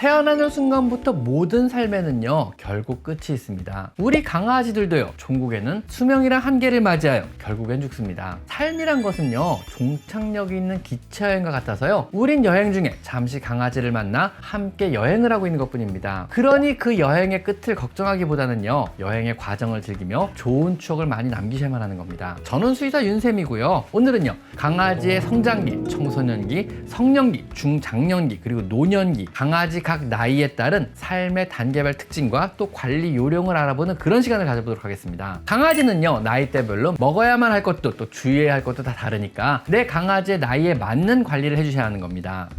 태어나는 순간부터 모든 삶에는요 결국 끝이 있습니다. 우리 강아지들도요 종국에는 수명이란 한계를 맞이하여 결국엔 죽습니다. 삶이란 것은요 종착역이 있는 기차여행과 같아서요 우린 여행 중에 잠시 강아지를 만나 함께 여행을 하고 있는 것뿐입니다. 그러니 그 여행의 끝을 걱정하기보다는요 여행의 과정을 즐기며 좋은 추억을 많이 남기셔야만 하는 겁니다. 저는 수의사 윤쌤이고요. 오늘은요 강아지의 성장기, 청소년기, 성년기, 중장년기 그리고 노년기 강아지 각 나이에 따른 삶의 단계별 특징과 또 관리 요령을 알아보는 그런 시간을 가져보도록 하겠습니다. 강아지는요 나이대별로 먹어야만 할 것도 또 주의해야 할 것도 다 다르니까 내 강아지의 나이에 맞는 관리를 해주셔야 하는 겁니다.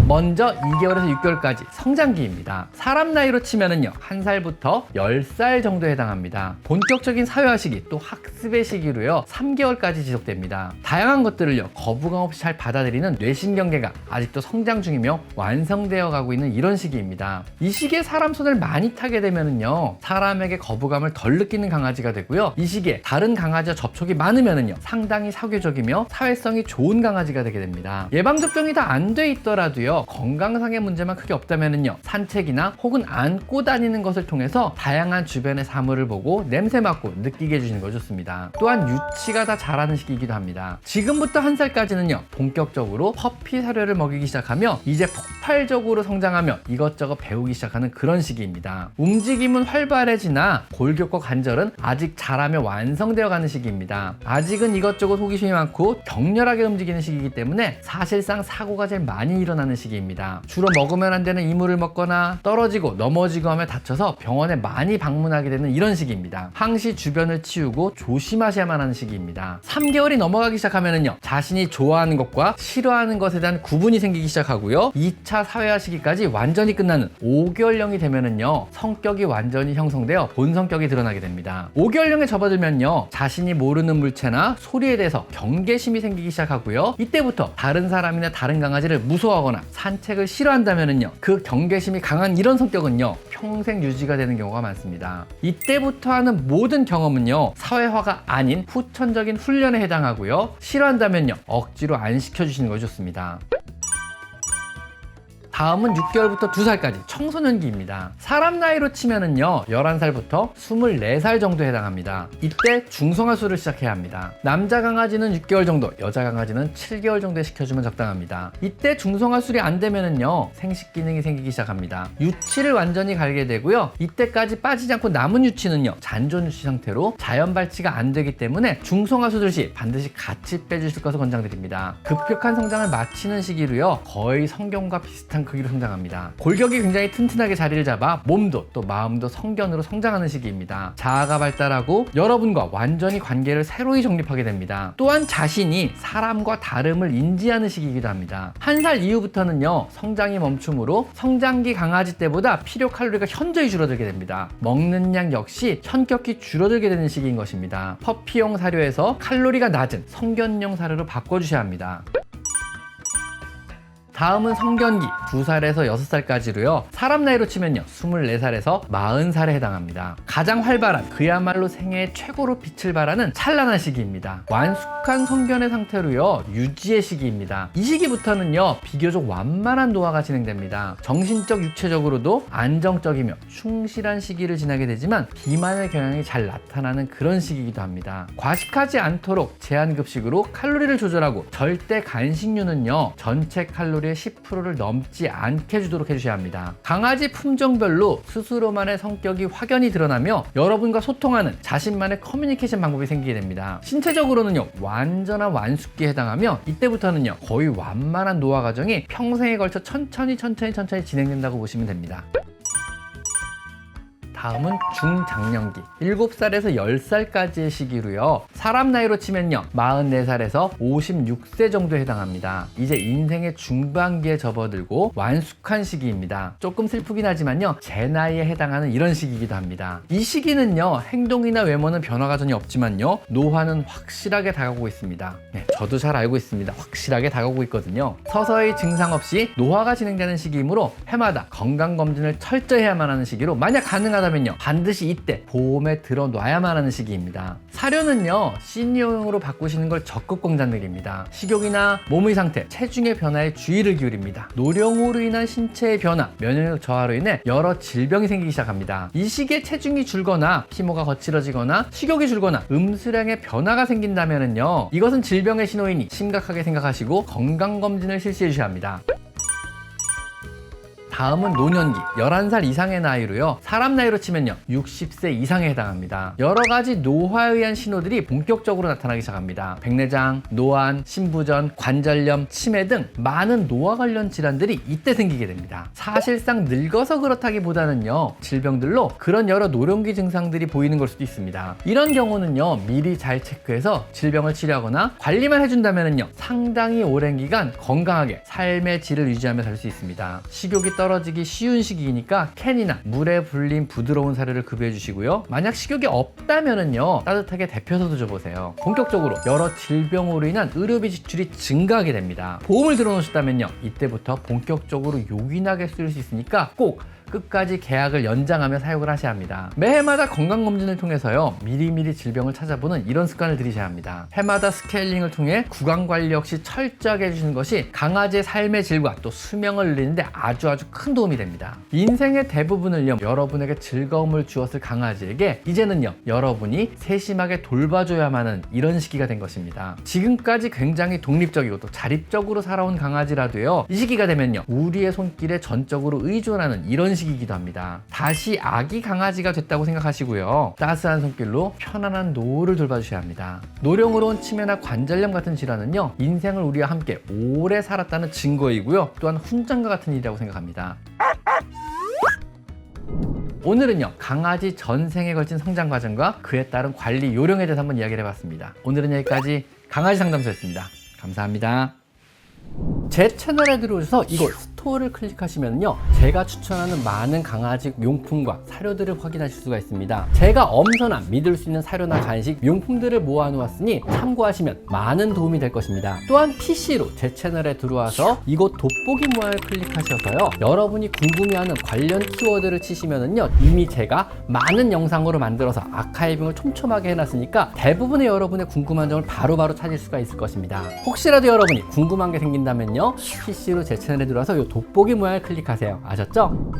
먼저 2개월에서 6개월까지 성장기입니다. 사람 나이로 치면은요 1살부터 10살 정도에 해당합니다. 본격적인 사회화 시기 또 학습의 시기로요 3개월까지 지속됩니다. 다양한 것들을요 거부감 없이 잘 받아들이는 뇌신경계가 아직도 성장 중이며 완성되어 가고 있는 이런 시기입니다. 이 시기에 사람 손을 많이 타게 되면은요 사람에게 거부감을 덜 느끼는 강아지가 되고요. 이 시기에 다른 강아지와 접촉이 많으면은요 상당히 사교적이며 사회성이 좋은 강아지가 되게 됩니다. 예방접종이 다 안 돼 있더라도요 건강상의 문제만 크게 없다면은요 산책이나 혹은 안고 다니는 것을 통해서 다양한 주변의 사물을 보고 냄새 맡고 느끼게 해주시는 거 좋습니다. 또한 유치가 다 자라는 시기이기도 합니다. 지금부터 1살까지는요 본격적으로 퍼피 사료를 먹이기 시작하며 이제 폭발적으로 성장하며 이것저것 배우기 시작하는 그런 시기입니다. 움직임은 활발해지나 골격과 관절은 아직 자라며 완성되어 가는 시기입니다. 아직은 이것저것 호기심이 많고 격렬하게 움직이는 시기이기 때문에 사실상 사고가 제일 많이 일어나는 시기입니다. 주로 먹으면 안 되는 이물을 먹거나 떨어지고 넘어지고 하며 다쳐서 병원에 많이 방문하게 되는 이런 시기입니다. 항시 주변을 치우고 조심하셔야만 하는 시기입니다. 3개월이 넘어가기 시작하면은요 자신이 좋아하는 것과 싫어하는 것에 대한 구분이 생기기 시작하고요 2차 사회화 시기까지 완전히 끝나는 5개월령이 되면은요 성격이 완전히 형성되어 본 성격이 드러나게 됩니다. 5개월령에 접어들면요 자신이 모르는 물체나 소리에 대해서 경계심이 생기기 시작하고요 이때부터 다른 사람이나 다른 강아지를 무서워하거나 산책을 싫어한다면은요 그 경계심이 강한 이런 성격은요 평생 유지가 되는 경우가 많습니다. 이때부터 하는 모든 경험은요 사회화가 아닌 후천적인 훈련에 해당하고요 싫어한다면요 억지로 안 시켜주시는 것이 좋습니다. 다음은 6개월부터 2살까지 청소년기입니다. 사람 나이로 치면은요 11살부터 24살 정도에 해당합니다. 이때 중성화술을 시작해야 합니다. 남자 강아지는 6개월 정도, 여자 강아지는 7개월 정도에 시켜주면 적당합니다. 이때 중성화술이 안 되면은요 생식 기능이 생기기 시작합니다. 유치를 완전히 갈게 되고요 이때까지 빠지지 않고 남은 유치는요 잔존 유치 상태로 자연 발치가 안 되기 때문에 중성화수술 시 반드시 같이 빼주실 것을 권장드립니다. 급격한 성장을 마치는 시기로요 거의 성견과 비슷한 크기로 성장합니다. 골격이 굉장히 튼튼하게 자리를 잡아 몸도 또 마음도 성견으로 성장하는 시기입니다. 자아가 발달하고 여러분과 완전히 관계를 새로이 정립하게 됩니다. 또한 자신이 사람과 다름을 인지하는 시기이기도 합니다. 1살 이후부터는요 성장이 멈춤으로 성장기 강아지 때보다 필요 칼로리가 현저히 줄어들게 됩니다. 먹는 양 역시 현격히 줄어들게 되는 시기인 것입니다. 퍼피용 사료에서 칼로리가 낮은 성견용 사료로 바꿔주셔야 합니다. 다음은 성견기 2살에서 6살까지로요 사람 나이로 치면요 24살에서 40살에 해당합니다. 가장 활발한 그야말로 생애의 최고로 빛을 발하는 찬란한 시기입니다. 완숙한 성견의 상태로요 유지의 시기입니다. 이 시기부터는요 비교적 완만한 노화가 진행됩니다. 정신적 육체적으로도 안정적이며 충실한 시기를 지나게 되지만 비만의 경향이 잘 나타나는 그런 시기이기도 합니다. 과식하지 않도록 제한급식으로 칼로리를 조절하고 절대 간식류는요 전체 칼로리의 10%를 넘지 않게 주도록 해주셔야 합니다. 강아지 품종별로 스스로만의 성격이 확연히 드러나며 여러분과 소통하는 자신만의 커뮤니케이션 방법이 생기게 됩니다. 신체적으로는요 완전한 완숙기에 해당하며 이때부터는요 거의 완만한 노화 과정이 평생에 걸쳐 천천히 진행된다고 보시면 됩니다. 다음은 중장년기 7살에서 10살까지의 시기로요 사람 나이로 치면요 44살에서 56세 정도에 해당합니다. 이제 인생의 중반기에 접어들고 완숙한 시기입니다. 조금 슬프긴 하지만요 제 나이에 해당하는 이런 시기이기도 합니다. 이 시기는요 행동이나 외모는 변화가 전혀 없지만요 노화는 확실하게 다가오고 있습니다. 네, 저도 잘 알고 있습니다. 확실하게 다가오고 있거든요. 서서히 증상 없이 노화가 진행되는 시기이므로 해마다 건강검진을 철저히 해야만 하는 시기로 만약 가능하다면 하셨다면요, 반드시 이때 보험에 들어놔야만 하는 시기입니다. 사료는요, 시니어용으로 바꾸시는 걸 적극 권장드립니다. 식욕이나 몸의 상태, 체중의 변화에 주의를 기울입니다. 노령으로 인한 신체의 변화, 면역력 저하로 인해 여러 질병이 생기기 시작합니다. 이 시기에 체중이 줄거나 피모가 거칠어지거나 식욕이 줄거나 음수량의 변화가 생긴다면요, 이것은 질병의 신호이니 심각하게 생각하시고 건강검진을 실시해 주셔야 합니다. 다음은 노년기, 11살 이상의 나이로요. 사람 나이로 치면요, 60세 이상에 해당합니다. 여러 가지 노화에 의한 신호들이 본격적으로 나타나기 시작합니다. 백내장, 노안, 신부전, 관절염, 치매 등 많은 노화 관련 질환들이 이때 생기게 됩니다. 사실상 늙어서 그렇다기보다는요, 질병들로 그런 여러 노령기 증상들이 보이는 걸 수도 있습니다. 이런 경우는요, 미리 잘 체크해서 질병을 치료하거나 관리만 해준다면요, 상당히 오랜 기간 건강하게 삶의 질을 유지하며 살 수 있습니다. 식욕이 떨어지기 쉬운 시기이니까 캔이나 물에 불린 부드러운 사료를 급여해 주시고요. 만약 식욕이 없다면은요, 따뜻하게 데펴서도 줘보세요. 본격적으로 여러 질병으로 인한 의료비 지출이 증가하게 됩니다. 보험을 들어놓으셨다면요, 이때부터 본격적으로 요긴하게 쓸 수 있으니까 꼭 끝까지 계약을 연장하며 사용을 하셔야 합니다. 매해마다 건강검진을 통해서요, 미리미리 질병을 찾아보는 이런 습관을 들이셔야 합니다. 해마다 스케일링을 통해 구강관리 역시 철저하게 해주시는 것이 강아지의 삶의 질과 또 수명을 늘리는데 아주 큰 도움이 됩니다. 인생의 대부분을요, 여러분에게 즐거움을 주었을 강아지에게 이제는요, 여러분이 세심하게 돌봐줘야만 하는 이런 시기가 된 것입니다. 지금까지 굉장히 독립적이고 또 자립적으로 살아온 강아지라도요, 이 시기가 되면요, 우리의 손길에 전적으로 의존하는 이런 시기이기도 합니다. 다시 아기 강아지가 됐다고 생각하시고요, 따스한 손길로 편안한 노후를 돌봐주셔야 합니다. 노령으로 온 치매나 관절염 같은 질환은요, 인생을 우리와 함께 오래 살았다는 증거이고요, 또한 훈장과 같은 일이라고 생각합니다. 오늘은요, 강아지 전생에 걸친 성장 과정과 그에 따른 관리 요령에 대해서 한번 이야기를 해봤습니다. 오늘은 여기까지 강아지 상담소였습니다. 감사합니다. 제 채널에 들어오셔서 이곳 스토어를 클릭하시면요, 제가 추천하는 많은 강아지 용품과 사료들을 확인하실 수가 있습니다. 제가 엄선한 믿을 수 있는 사료나 간식, 용품들을 모아놓았으니 참고하시면 많은 도움이 될 것입니다. 또한 PC로 제 채널에 들어와서 이곳 돋보기 모양을 클릭하셔서요, 여러분이 궁금해하는 관련 키워드를 치시면은요, 이미 제가 많은 영상으로 만들어서 아카이빙을 촘촘하게 해놨으니까 대부분의 여러분의 궁금한 점을 바로바로 찾을 수가 있을 것입니다. 혹시라도 여러분이 궁금한 게 생긴다면요, PC로 제 채널에 들어와서 이 돋보기 모양을 클릭하세요. 아셨죠?